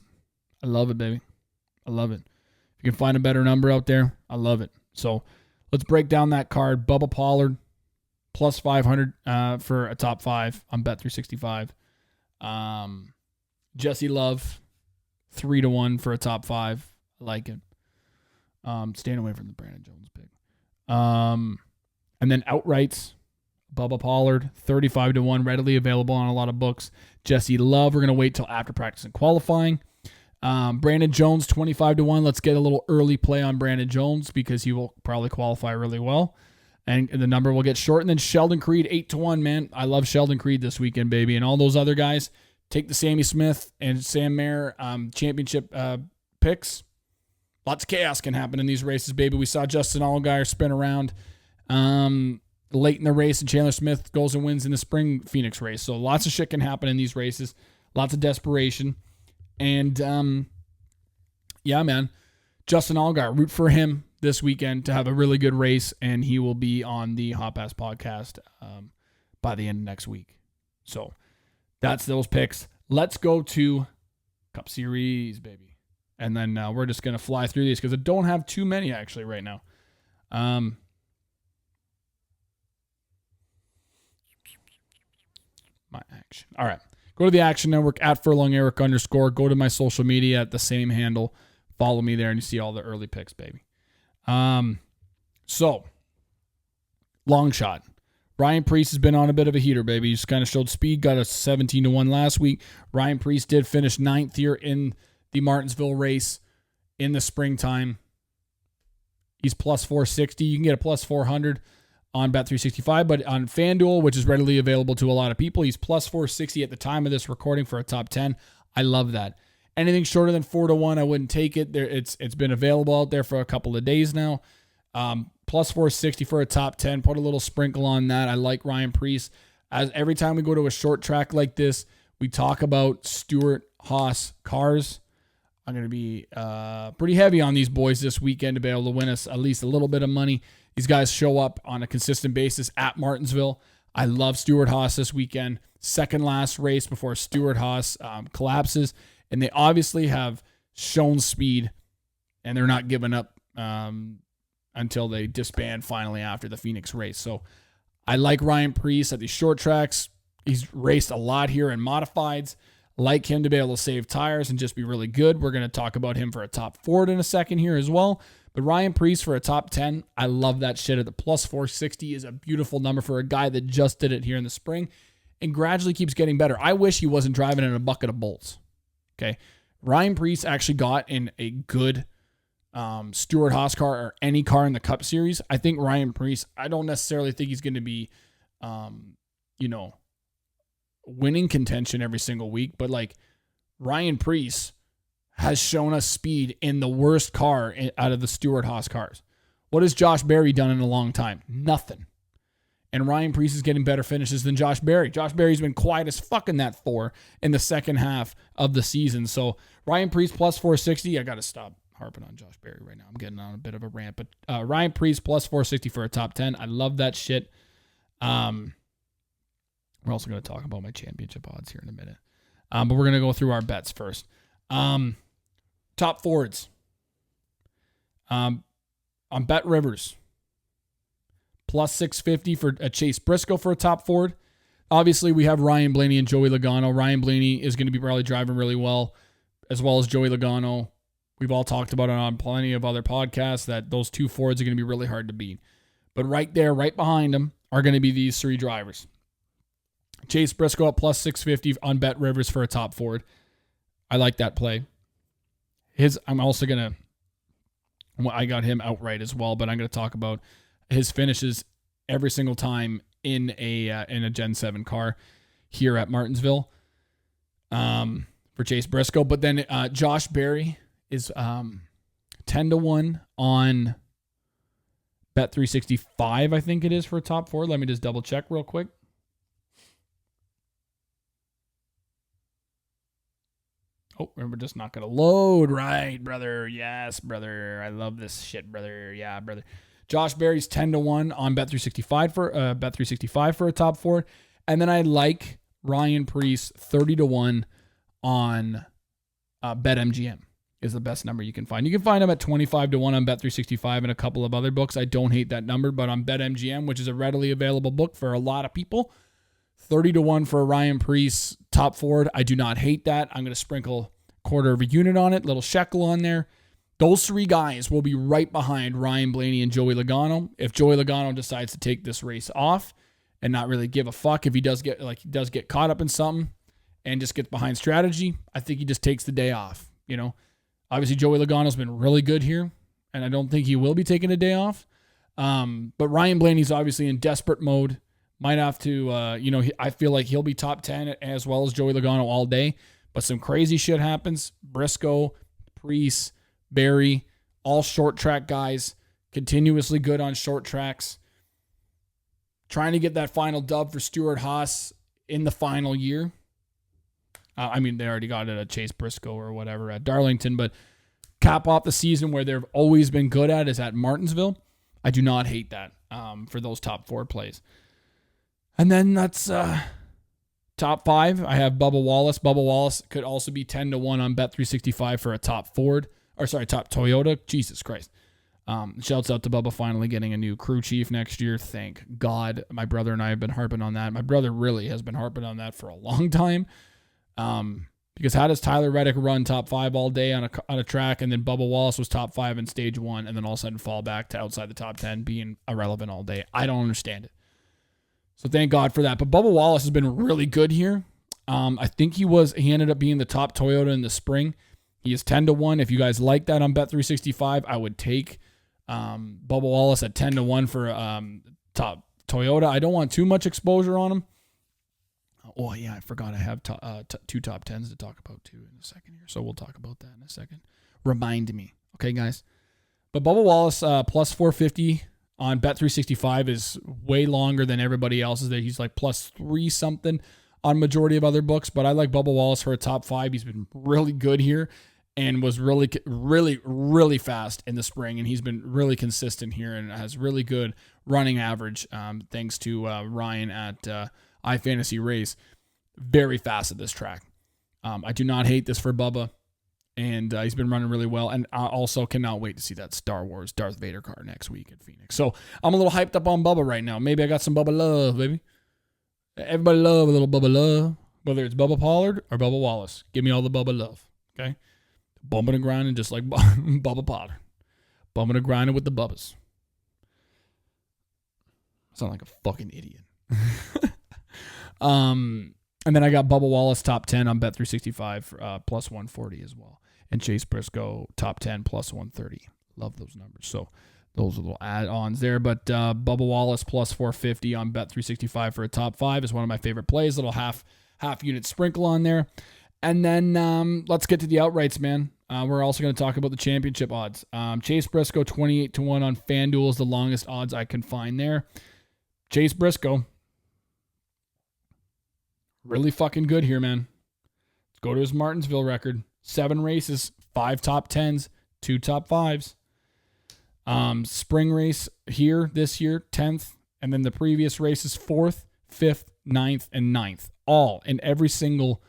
A: I love it, baby. I love it. If you can find a better number out there, I love it. So let's break down that card. Bubba Pollard, plus 500 for a top five on Bet365. Jesse Love, 3-1 for a top five. I like it. Staying away from the Brandon Jones pick. And then outrights, Bubba Pollard, 35-1, readily available on a lot of books. Jesse Love, we're going to wait till after practice and qualifying. Brandon Jones, 25-1. Let's get a little early play on Brandon Jones because he will probably qualify really well. And the number will get short. And then Sheldon Creed, 8-1, man. I love Sheldon Creed this weekend, baby. And all those other guys, take the Sammy Smith and Sam Mayer championship picks. Lots of chaos can happen in these races, baby. We saw Justin Allgaier spin around late in the race, and Chandler Smith goes and wins in the spring Phoenix race. So lots of shit can happen in these races. Lots of desperation. And, yeah, man, Justin Allgaier, root for him this weekend to have a really good race, and he will be on the Hot Pass podcast by the end of next week. So that's those picks. Let's go to Cup Series, baby. And then we're just going to fly through these because I don't have too many actually right now. My action. All right. Go to the Action Network at @FurlongEric_. Go to my social media at the same handle. Follow me there and you see all the early picks, baby. So, long shot. Ryan Preece has been on a bit of a heater, baby. He just kind of showed speed, got a 17-1 last week. Ryan Preece did finish 9th here in the Martinsville race in the springtime. He's plus 460. You can get a plus 400 on Bet365, but on FanDuel, which is readily available to a lot of people, he's plus 460 at the time of this recording for a top 10. I love that. Anything shorter than 4-1, I wouldn't take it. It's been available out there for a couple of days now. Plus 460 for a top 10. Put a little sprinkle on that. I like Ryan Preece. As every time we go to a short track like this, we talk about Stewart Haas cars. I'm going to be pretty heavy on these boys this weekend to be able to win us at least a little bit of money. These guys show up on a consistent basis at Martinsville. I love Stewart Haas this weekend. second last race before Stewart-Haas collapses. And they obviously have shown speed, and they're not giving up until they disband finally after the Phoenix race. So I like Ryan Preece at these short tracks. He's raced a lot here in modifieds. Like him to be able to save tires and just be really good. We're going to talk about him for a top Ford in a second here as well. But Ryan Preece for a top 10, I love that shit. At the plus 460 is a beautiful number for a guy that just did it here in the spring and gradually keeps getting better. I wish he wasn't driving in a bucket of bolts. Okay. Ryan Preece actually got in a good Stewart-Haas car or any car in the Cup Series. I think Ryan Preece, I don't necessarily think he's going to be, winning contention every single week, but like Ryan Preece has shown us speed in the worst car out of the Stewart-Haas cars. What has Josh Berry done in a long time? Nothing. And Ryan Preece is getting better finishes than Josh Berry. Josh Berry's been quiet as fuck in that 4 in the second half of the season. So Ryan Preece plus 460. I got to stop harping on Josh Berry right now. I'm getting on a bit of a rant, but Ryan Preece plus 460 for a top 10. I love that shit. We're also going to talk about my championship odds here in a minute. But we're going to go through our bets first. Top Fords. On Bet Rivers. Plus 650 for Chase Briscoe for a top Ford. Obviously, we have Ryan Blaney and Joey Logano. Ryan Blaney is going to be probably driving really well, as well as Joey Logano. We've all talked about it on plenty of other podcasts that those two Fords are going to be really hard to beat. But right there, right behind them, are going to be these three drivers. Chase Briscoe at plus 650 on Bet Rivers for a top Ford. I like that play. I'm also going to, I got him outright as well, but I'm going to talk about his finishes every single time in a Gen 7 car here at Martinsville for Chase Briscoe. But then Josh Berry is 10-1 on Bet 365, I think it is, for a top Ford. Let me just double check real quick. Oh, we're just not going to load. Right, brother. Yes, brother. I love this shit, brother. Yeah, brother. Josh Berry's 10-1 on Bet365 for a top Ford. And then I like Ryan Preece 30-1 on BetMGM is the best number you can find. You can find him at 25-1 on Bet365 and a couple of other books. I don't hate that number, but on BetMGM, which is a readily available book for a lot of people, 30-1 for Ryan Preece, top Ford. I do not hate that. I'm going to sprinkle a quarter of a unit on it, little shekel on there. Those three guys will be right behind Ryan Blaney and Joey Logano. If Joey Logano decides to take this race off and not really give a fuck, if he does get caught up in something and just gets behind strategy, I think he just takes the day off. Obviously Joey Logano's been really good here, and I don't think he will be taking a day off. But Ryan Blaney's obviously in desperate mode. Might have to, I feel like he'll be top 10 as well as Joey Logano all day. But some crazy shit happens. Briscoe, Preece, Berry, all short track guys, continuously good on short tracks. Trying to get that final dub for Stewart-Haas in the final year. They already got it at Chase Briscoe or whatever at Darlington. But cap off the season where they've always been good at is at Martinsville. I do not hate that for those top Ford plays. And then that's top 5. I have Bubba Wallace. Bubba Wallace could also be 10-1 on Bet365 for a top top Toyota. Jesus Christ. Shouts out to Bubba finally getting a new crew chief next year. Thank God. My brother and I have been harping on that. My brother really has been harping on that for a long time. Because how does Tyler Reddick run top 5 all day on a track, and then Bubba Wallace was top 5 in stage 1, and then all of a sudden fall back to outside the top 10 being irrelevant all day? I don't understand it. So thank God for that. But Bubba Wallace has been really good here. I think he ended up being the top Toyota in the spring. He is 10-1. If you guys like that on Bet365, I would take Bubba Wallace at 10-1 for top Toyota. I don't want too much exposure on him. Oh, yeah, I forgot I have two top 10s to talk about too in a second here. So we'll talk about that in a second. Remind me. Okay, guys. But Bubba Wallace plus 450 on Bet365 is way longer than everybody else's. He's like plus 3 something on majority of other books. But I like Bubba Wallace for a top 5. He's been really good here and was really, really, really fast in the spring. And he's been really consistent here and has really good running average thanks to Ryan at iFantasy Race. very fast at this track. I do not hate this for Bubba, and he's been running really well. And I also cannot wait to see that Star Wars Darth Vader car next week at Phoenix. So I'm a little hyped up on Bubba right now. Maybe I got some Bubba love, baby. Everybody love a little Bubba love, whether it's Bubba Pollard or Bubba Wallace. Give me all the Bubba love, okay? Bumping and grinding just like Bubba Pollard. Bumping and grinding with the Bubbas. I sound like a fucking idiot. And then I got Bubba Wallace top 10 on Bet365 plus 140 as well. And Chase Briscoe top 10 plus 130. Love those numbers. So those are little add-ons there. But Bubba Wallace plus 450 on Bet365 for a top 5 is one of my favorite plays. Little half unit sprinkle on there. And then let's get to the outrights, man. We're also going to talk about the championship odds. Chase Briscoe 28-1 on FanDuel is the longest odds I can find there. Chase Briscoe, really fucking good here, man. Let's go to his Martinsville record. 7 races, 5 top 10s, 2 top 5s. Spring race here this year, 10th. And then the previous races, 4th, 5th, 9th, and 9th. All in every single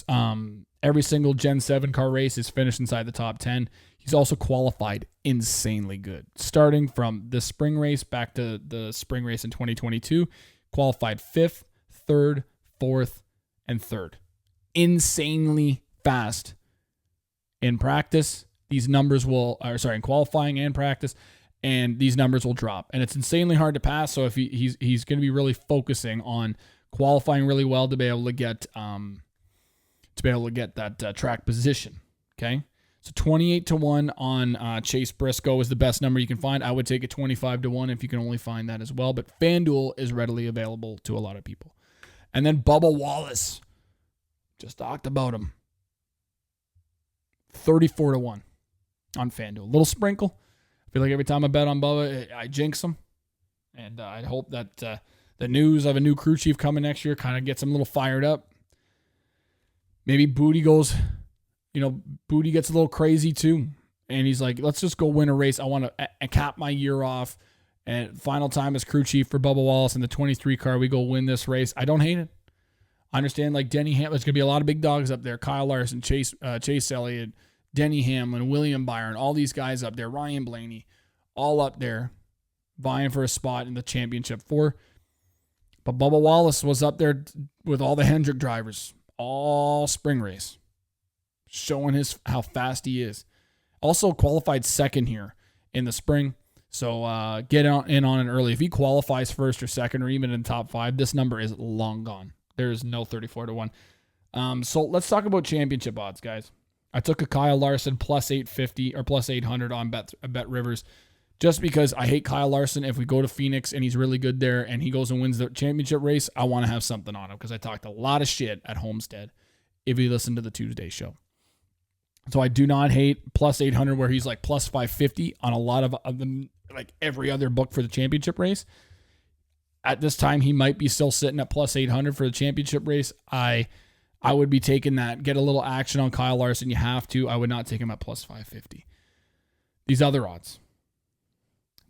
A: Gen 7 car race is finished inside the top 10. He's also qualified insanely good. Starting from the spring race back to the spring race in 2022, qualified 5th, 3rd, 4th, and 3rd. Insanely fast in practice. These numbers will, in qualifying and practice, and these numbers will drop. And it's insanely hard to pass. So if he's going to be really focusing on qualifying really well to be able to get that track position. Okay. So 28-1 on Chase Briscoe is the best number you can find. I would take it 25-1 if you can only find that as well. But FanDuel is readily available to a lot of people. And then Bubba Wallace. Just talked about him. 34-1 on FanDuel. Little sprinkle. I feel like every time I bet on Bubba, I jinx him. And I hope that the news of a new crew chief coming next year kind of gets him a little fired up. Maybe Booty gets a little crazy too. And he's like, let's just go win a race. I want to cap my year off. And final time as crew chief for Bubba Wallace in the 23 car. We go win this race. I don't hate it. I understand like Denny Hamlin. There's going to be a lot of big dogs up there. Kyle Larson, Chase Elliott, Denny Hamlin, William Byron, all these guys up there. Ryan Blaney, all up there vying for a spot in the championship 4. But Bubba Wallace was up there with all the Hendrick drivers. All spring race, showing how fast he is. Also qualified second here in the spring, so get in on it early. If he qualifies first or second or even in the top 5, this number is long gone. There is no 34-1. So let's talk about championship odds, guys. I took a Kyle Larson plus 850 or plus 800 on Bet Rivers, just because I hate Kyle Larson. If we go to Phoenix and he's really good there and he goes and wins the championship race, I want to have something on him because I talked a lot of shit at Homestead if you listen to the Tuesday show. So I do not hate plus 800 where he's like plus 550 on a lot of them, like every other book for the championship race. At this time, he might be still sitting at plus 800 for the championship race. I would be taking that. Get a little action on Kyle Larson. You have to. I would not take him at plus 550. These other odds,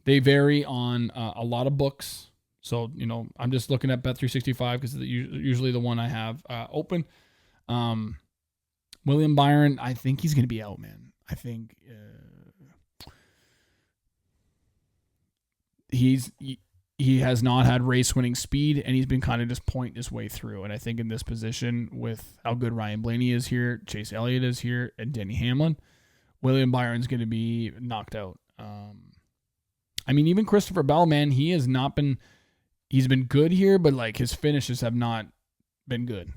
A: they vary on a lot of books. So, I'm just looking at Bet365 because it's usually the one I have open. William Byron, I think he's going to be out, man. I think he has not had race-winning speed, and he's been kind of just pointing his way through. And I think in this position, with how good Ryan Blaney is here, Chase Elliott is here, and Denny Hamlin, William Byron's going to be knocked out. Even Christopher Bell, man, he's been good here, but like his finishes have not been good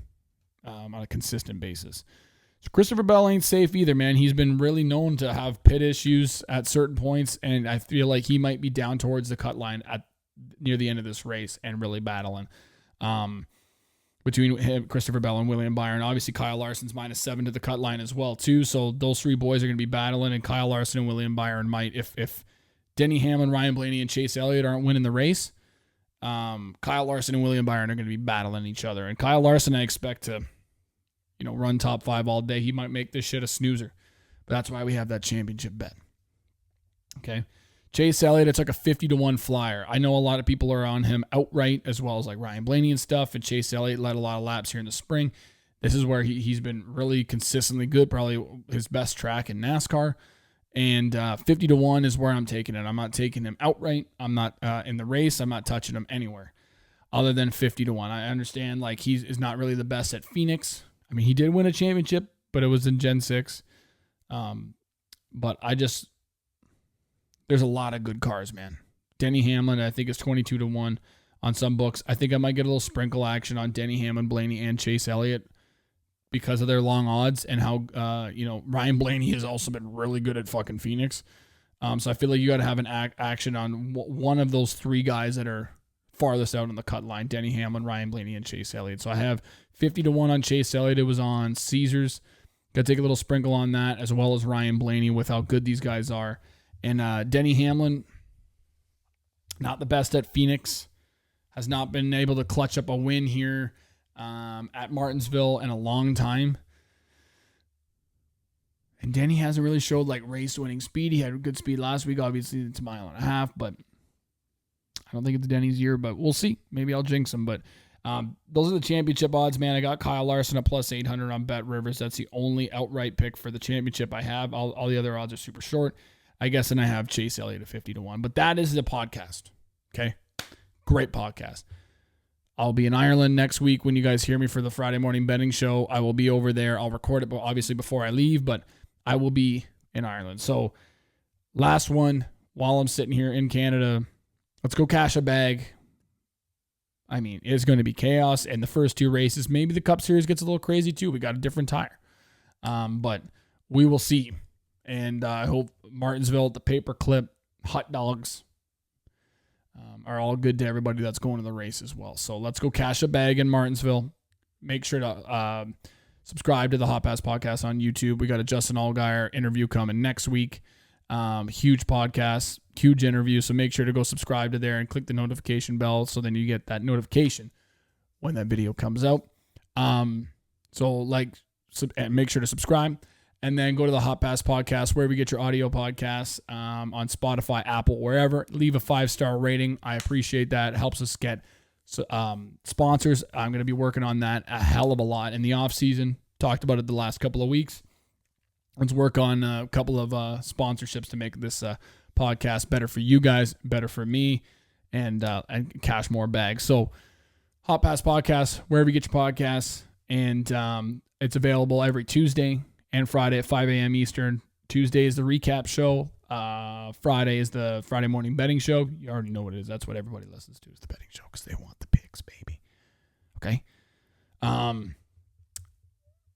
A: on a consistent basis. So Christopher Bell ain't safe either, man. He's been really known to have pit issues at certain points, and I feel like he might be down towards the cut line near the end of this race and really battling between him, Christopher Bell, and William Byron. Obviously, Kyle Larson's -7 to the cut line as well, too. So those 3 boys are going to be battling, and Kyle Larson and William Byron might, if Denny Hamlin, Ryan Blaney, and Chase Elliott aren't winning the race, Kyle Larson and William Byron are going to be battling each other. And Kyle Larson, I expect to run top 5 all day. He might make this shit a snoozer. But that's why we have that championship bet. Okay. Chase Elliott, it's like a 50-1 flyer. I know a lot of people are on him outright, as well as like Ryan Blaney and stuff, and Chase Elliott led a lot of laps here in the spring. This is where he's been really consistently good, probably his best track in NASCAR. And 50-1 is where I'm taking it. I'm not taking him outright. I'm not in the race. I'm not touching him anywhere other than 50-1. I understand like he is not really the best at Phoenix. I mean, he did win a championship, but it was in Gen 6. But there's a lot of good cars, man. Denny Hamlin, I think, is 22-1 on some books. I think I might get a little sprinkle action on Denny Hamlin, Blaney, and Chase Elliott because of their long odds and how, Ryan Blaney has also been really good at fucking Phoenix. So I feel like you got to have an action on one of those three guys that are farthest out on the cut line, Denny Hamlin, Ryan Blaney, and Chase Elliott. So I have 50-1 on Chase Elliott. It was on Caesars. Got to take a little sprinkle on that, as well as Ryan Blaney with how good these guys are. And Denny Hamlin, not the best at Phoenix, has not been able to clutch up a win here at Martinsville in a long time. And Denny hasn't really showed like race-winning speed. He had good speed last week. Obviously, it's a mile and a half, but I don't think it's Denny's year, but we'll see. Maybe I'll jinx him. But those are the championship odds, man. I got Kyle Larson at plus 800 on Bet Rivers. That's the only outright pick for the championship I have. All the other odds are super short, I guess, and I have Chase Elliott at 50-1. But that is the podcast, okay? Great podcast. I'll be in Ireland next week when you guys hear me for the Friday morning betting show. I will be over there. I'll record it, obviously, before I leave, but I will be in Ireland. So last one, while I'm sitting here in Canada, let's go cash a bag. I mean, it's going to be chaos. And the first two races, maybe the Cup Series gets a little crazy too. We got a different tire. But we will see. And I hope Martinsville, the paperclip, hot dogs are all good to everybody that's going to the race as well. So let's go cash a bag in Martinsville. Make sure to subscribe to the Hot Pass Podcast on YouTube. We got a Justin Allgaier interview coming next week. Huge podcast, huge interview. So make sure to go subscribe to there and click the notification bell so then you get that notification when that video comes out. And make sure to subscribe. And then go to the Hot Pass Podcast, wherever you get your audio podcasts, on Spotify, Apple, wherever. Leave a 5-star rating. I appreciate that. It helps us get sponsors. I'm going to be working on that a hell of a lot in the off season. Talked about it the last couple of weeks. Let's work on a couple of sponsorships to make this podcast better for you guys, better for me, and cash more bags. So Hot Pass Podcast, wherever you get your podcasts. And it's available every Tuesday and Friday at 5 a.m. Eastern. Tuesday is the recap show. Friday is the Friday morning betting show. You already know what it is. That's what everybody listens to, is the betting show, because they want the picks, baby. Okay?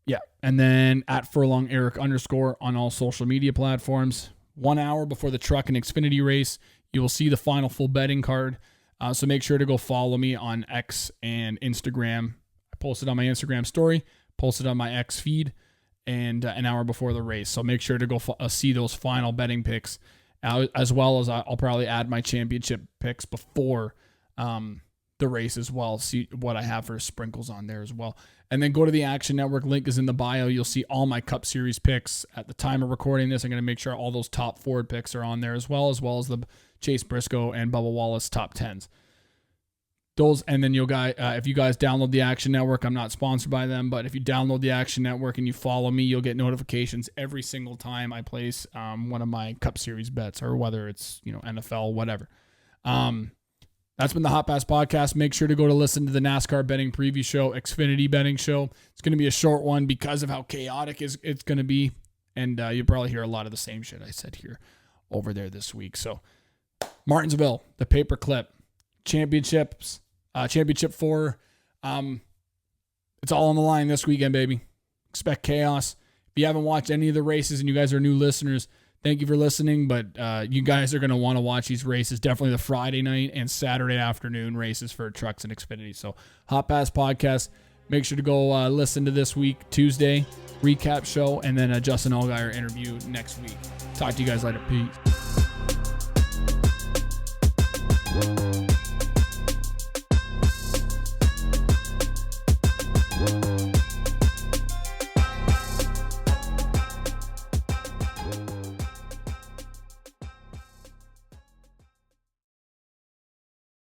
A: Yeah. And then at Furlong Eric _ on all social media platforms. 1 hour before the truck and Xfinity race, you will see the final full betting card. So make sure to go follow me on X and Instagram. I posted on my Instagram story, posted on my X feed, and an hour before the race. So make sure to go see those final betting picks, as well as I'll probably add my championship picks before the race as well. See what I have for sprinkles on there as well. And then go to the Action Network. Link is in the bio. You'll see all my Cup Series picks. At the time of recording this, I'm going to make sure all those top Ford picks are on there as well as the Chase Briscoe and Bubba Wallace top 10s. Those, and then if you guys download the Action Network, I'm not sponsored by them, but if you download the Action Network and you follow me, you'll get notifications every single time I place one of my Cup Series bets, or whether it's NFL, whatever. That's been the Hot Pass Podcast. Make sure to go to listen to the NASCAR betting preview show, Xfinity betting show. It's going to be a short one because of how chaotic it's going to be, and you'll probably hear a lot of the same shit I said here over there this week. So Martinsville, the paperclip, championship 4. It's all on the line this weekend, baby. Expect chaos. If you haven't watched any of the races and you guys are new listeners, thank you for listening, but you guys are going to want to watch these races. Definitely the Friday night and Saturday afternoon races for trucks and Xfinity. So Hot Pass Podcast. Make sure to go listen to this week, Tuesday, recap show, and then a Justin Allgaier interview next week. Talk to you guys later. Peace.